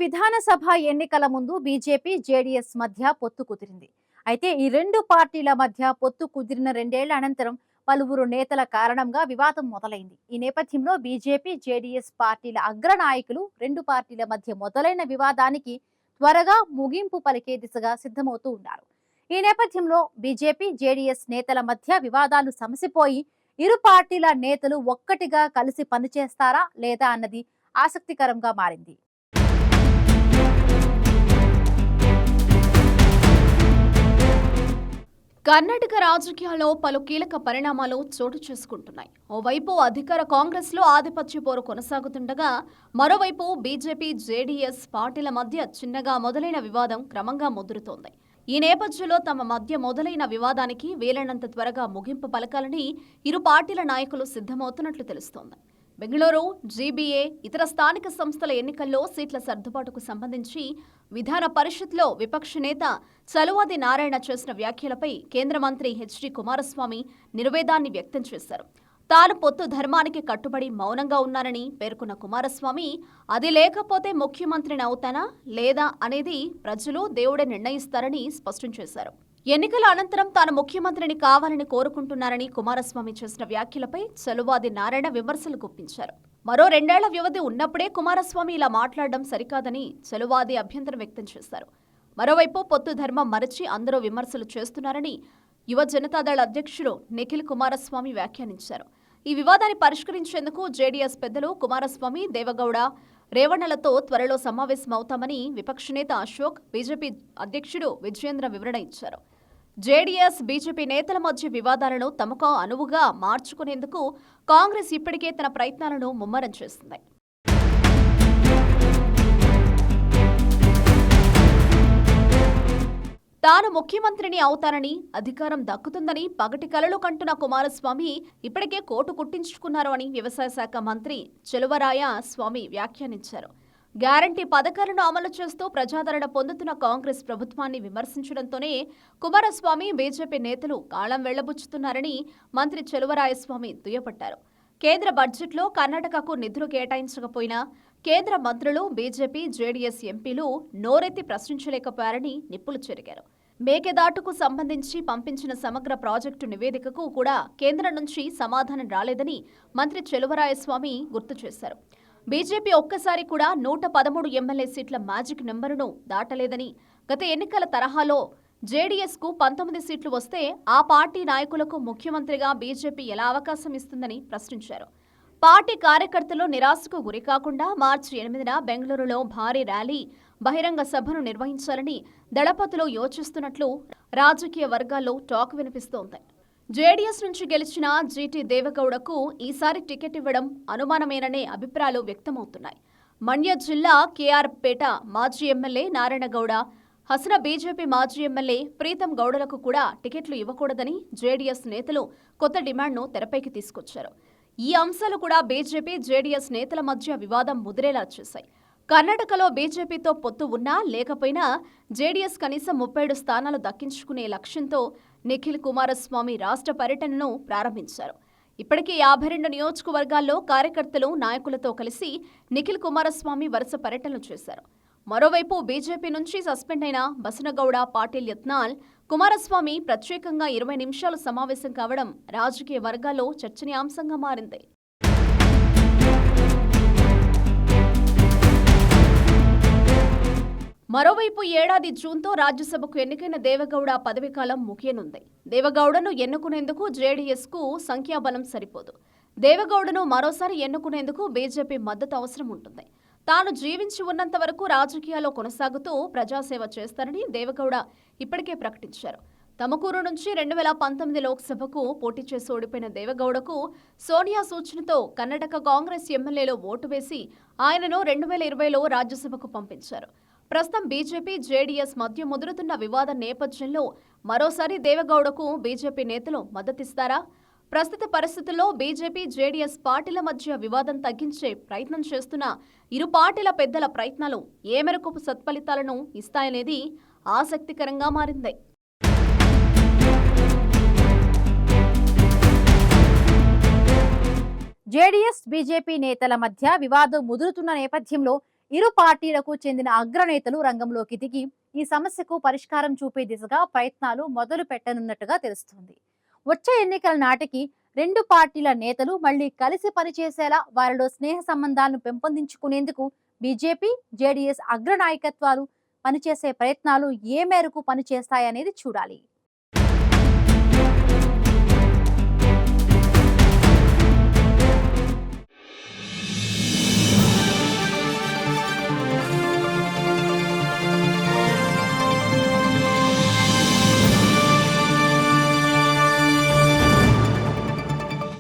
విధానసభ ఎన్నికల ముందు BJP JDS మధ్య పొత్తు కుదిరింది. అయితే ఈ రెండు పార్టీల మధ్య పొత్తు కుదిరిన రెండేళ్ల అనంతరం పలువురు నేతల కారణంగా వివాదం మొదలైంది. ఈ నేపథ్యంలో బీజేపీ జేడీఎస్ పార్టీల అగ్ర నాయకులు రెండు పార్టీల మధ్య మొదలైన వివాదానికి త్వరగా ముగింపు పలికే దిశగా సిద్ధమవుతూ ఉన్నారు. ఈ నేపథ్యంలో బీజేపీ జేడీఎస్ నేతల మధ్య వివాదాలు సమసిపోయి ఇరు పార్టీల నేతలు ఒక్కటిగా కలిసి పనిచేస్తారా లేదా అన్నది ఆసక్తికరంగా మారింది. కర్ణాటక రాజకీయాల్లో పలు కీలక పరిణామాలు చోటు చేసుకుంటున్నాయి. ఓవైపు అధికార కాంగ్రెస్లో ఆధిపత్య పోరు కొనసాగుతుండగా, మరోవైపు బీజేపీ జేడీఎస్ పార్టీల మధ్య చిన్నగా మొదలైన వివాదం క్రమంగా ముదురుతోంది. ఈ నేపథ్యంలో తమ మధ్య మొదలైన వివాదానికి వీలైనంత త్వరగా ముగింపు పలకాలని ఇరు పార్టీల నాయకులు సిద్ధమవుతున్నట్లు తెలుస్తోంది. బెంగళూరు, జీబీఏ, ఇతర స్థానిక సంస్థల ఎన్నికల్లో సీట్ల సర్దుబాటుకు సంబంధించి విధాన పరిషత్లో విపక్ష నేత చలువాది నారాయణ చేసిన వ్యాఖ్యలపై కేంద్ర మంత్రి హెచ్డి కుమారస్వామి నిర్వేదాన్ని వ్యక్తం చేశారు. తాను పొత్తు ధర్మానికి కట్టుబడి మౌనంగా ఉన్నారని పేర్కొన్న కుమారస్వామి, అది లేకపోతే ముఖ్యమంత్రిని అవుతానా లేదా అనేది ప్రజలు దేవుడే నిర్ణయిస్తారని స్పష్టం చేశారు. ఎన్నికల అనంతరం తాను ముఖ్యమంత్రిని కావాలని కోరుకుంటున్నారని కుమారస్వామి చేసిన వ్యాఖ్యలపై చలువాది నారాయణ విమర్శలు గుప్పించారు. మరో 2 ఏళ్ల వ్యవధి ఉన్నప్పుడే కుమారస్వామి ఇలా మాట్లాడడం సరికాదని చలువాది అభ్యంతరం వ్యక్తం చేశారు. మరోవైపు పొత్తు ధర్మం మరచి అందరూ విమర్శలు చేస్తున్నారని యువ జనతాదళ అధ్యక్షుడు నిఖిల్ కుమారస్వామి వ్యాఖ్యానించారు. ఈ వివాదాన్ని పరిష్కరించేందుకు జేడీఎస్ పెద్దలు కుమారస్వామి, దేవగౌడ, రేవణ్ణలతో త్వరలో సమావేశమవుతామని విపక్ష నేత అశోక్, బీజేపీ అధ్యక్షుడు విజయేంద్ర వివరణ ఇచ్చారు. జేడీఎస్, బీజేపీ నేతల మధ్య వివాదాలను తమకు అనువుగా మార్చుకునేందుకు కాంగ్రెస్ ఇప్పటికే తన ప్రయత్నాలను ముమ్మరం చేస్తుంది. తాను ముఖ్యమంత్రిని అవుతానని, అధికారం దక్కుతుందని పగటి కలలు కంటున్న కుమారస్వామి ఇప్పటికే కోటు కుట్టించుకున్నారు అని వ్యవసాయ శాఖ మంత్రి చెలువరాయ స్వామి వ్యాఖ్యానించారు. గ్యారంటీ పథకాలను అమలు చేస్తూ ప్రజాదరణ పొందుతున్న కాంగ్రెస్ ప్రభుత్వాన్ని విమర్శించడంతోనే కుమారస్వామి, బీజేపీ నేతలు కాలం వెళ్లబుచ్చుతున్నారని మంత్రి చెలువరాయస్వామి దుయ్యబట్టారు. కేంద్ర బడ్జెట్లో కర్ణాటకకు నిధులు కేటాయించకపోయినా కేంద్ర మంత్రులు, బీజేపీ, జేడీఎస్ ఎంపీలు నోరెత్తి ప్రశ్నించలేకపోయారని నిప్పులు చెరిగారు. మేకెదాటుకు సంబంధించి పంపించిన సమగ్ర ప్రాజెక్టు నివేదికకు కూడా కేంద్రం నుంచి సమాధానం రాలేదని మంత్రి చెలువరాయస్వామి గుర్తు చేశారు. బీజేపీ ఒక్కసారి కూడా 113 ఎమ్మెల్యే సీట్ల మ్యాజిక్ నెంబరును దాటలేదని, గత ఎన్నికల తరహాలో జేడీఎస్కు 19 సీట్లు వస్తే ఆ పార్టీ నాయకులకు ముఖ్యమంత్రిగా బీజేపీ ఎలా అవకాశం ఇస్తుందని ప్రశ్నించారు. పార్టీ కార్యకర్తలు నిరాశకు గురికాకుండా మార్చి 8న బెంగళూరులో భారీ ర్యాలీ, బహిరంగ సభను నిర్వహించాలని దళపతులు యోచిస్తున్నట్లు రాజకీయ వర్గాల్లో టాక్ వినిపిస్తోంది. జేడీఎస్ నుంచి గెలిచిన జీటీ దేవగౌడకు ఈసారి టికెట్ ఇవ్వడం అనుమానమేననే అభిప్రాయాలు వ్యక్తమవుతున్నాయి. మండ్య జిల్లా కేఆర్ పేట మాజీ ఎమ్మెల్యే నారాయణగౌడ, హసన బీజేపీ మాజీ ఎమ్మెల్యే ప్రీతం గౌడలకు కూడా టికెట్లు ఇవ్వకూడదని జేడీఎస్ నేతలు కొత్త డిమాండ్ను తెరపైకి తీసుకొచ్చారు. ఈ అంశాలు కూడా బీజేపీ, జేడీఎస్ నేతల మధ్య వివాదం ముదిరేలా చేశాయి. కర్ణాటకలో బీజేపీతో పొత్తు ఉన్నా లేకపోయినా జేడీఎస్ కనీసం 37 స్థానాలు దక్కించుకునే లక్ష్యంతో నిఖిల్ కుమారస్వామి రాష్ట్ర పర్యటనను ప్రారంభించారు. ఇప్పటికే 52 నియోజకవర్గాల్లో కార్యకర్తలు, నాయకులతో కలిసి నిఖిల్ కుమారస్వామి వరుస పర్యటనలు చేశారు. మరోవైపు బీజేపీ నుంచి సస్పెండ్ అయిన బసనగౌడ, పాటిల్ యత్నాల్, కుమారస్వామి ప్రత్యేకంగా 20 నిమిషాలు సమావేశం కావడం రాజకీయ వర్గాల్లో చర్చనీయాంశంగా మారింది. మరోవైపు ఏడాది జూన్తో రాజ్యసభకు ఎన్నికైన దేవగౌడ పదవీకాలం ముగియనుంది. దేవగౌడను ఎన్నుకునేందుకు జేడీఎస్కు సంఖ్యాబలం సరిపోదు. దేవగౌడను మరోసారి ఎన్నుకునేందుకు బీజేపీ మద్దతు అవసరం ఉంటుంది. తాను జీవించి ఉన్నంత వరకు రాజకీయాల్లో కొనసాగుతూ ప్రజాసేవ చేస్తారని దేవగౌడ ఇప్పటికే ప్రకటించారు. తమకూరు నుంచి 2019 లోక్సభకు పోటీ చేసి ఓడిపోయిన దేవగౌడకు సోనియా సూచనతో కర్ణాటక కాంగ్రెస్ ఎమ్మెల్యేలు ఓటు వేసి ఆయనను 2020లో రాజ్యసభకు పంపించారు. ప్రస్తుతం బీజేపీ, జేడీఎస్ మధ్య ముదురుతున్న వివాద నేపథ్యంలో మరోసారి దేవగౌడకు బీజేపీ నేతలు మద్దతిస్తారా? ప్రస్తుత పరిస్థితుల్లో బీజేపీ, జేడీఎస్ పార్టీల మధ్య వివాదం తగ్గించే ప్రయత్నం చేస్తున్న ఇరు పార్టీల పెద్దల ప్రయత్నాలు ఏ మేరకు సత్ఫలితాలను ఇస్తాయనేది ఆసక్తికరంగా మారింది. జేడీఎస్, బీజేపీ నేతల మధ్య వివాదం ముదురుతున్న నేపథ్యంలో ఇరు పార్టీలకు చెందిన అగ్రనేతలు రంగంలోకి దిగి ఈ సమస్యకు పరిష్కారం చూపే దిశగా ప్రయత్నాలు మొదలు పెట్టనున్నట్టుగా తెలుస్తుంది. వచ్చే ఎన్నికల నాటికి రెండు పార్టీల నేతలు మళ్ళీ కలిసి పనిచేసేలా వారిలో స్నేహ సంబంధాలను పెంపొందించుకునేందుకు బీజేపీ, జేడీఎస్ అగ్రనాయకత్వాలు పనిచేసే ప్రయత్నాలు ఏ మేరకు పనిచేస్తాయనేది చూడాలి.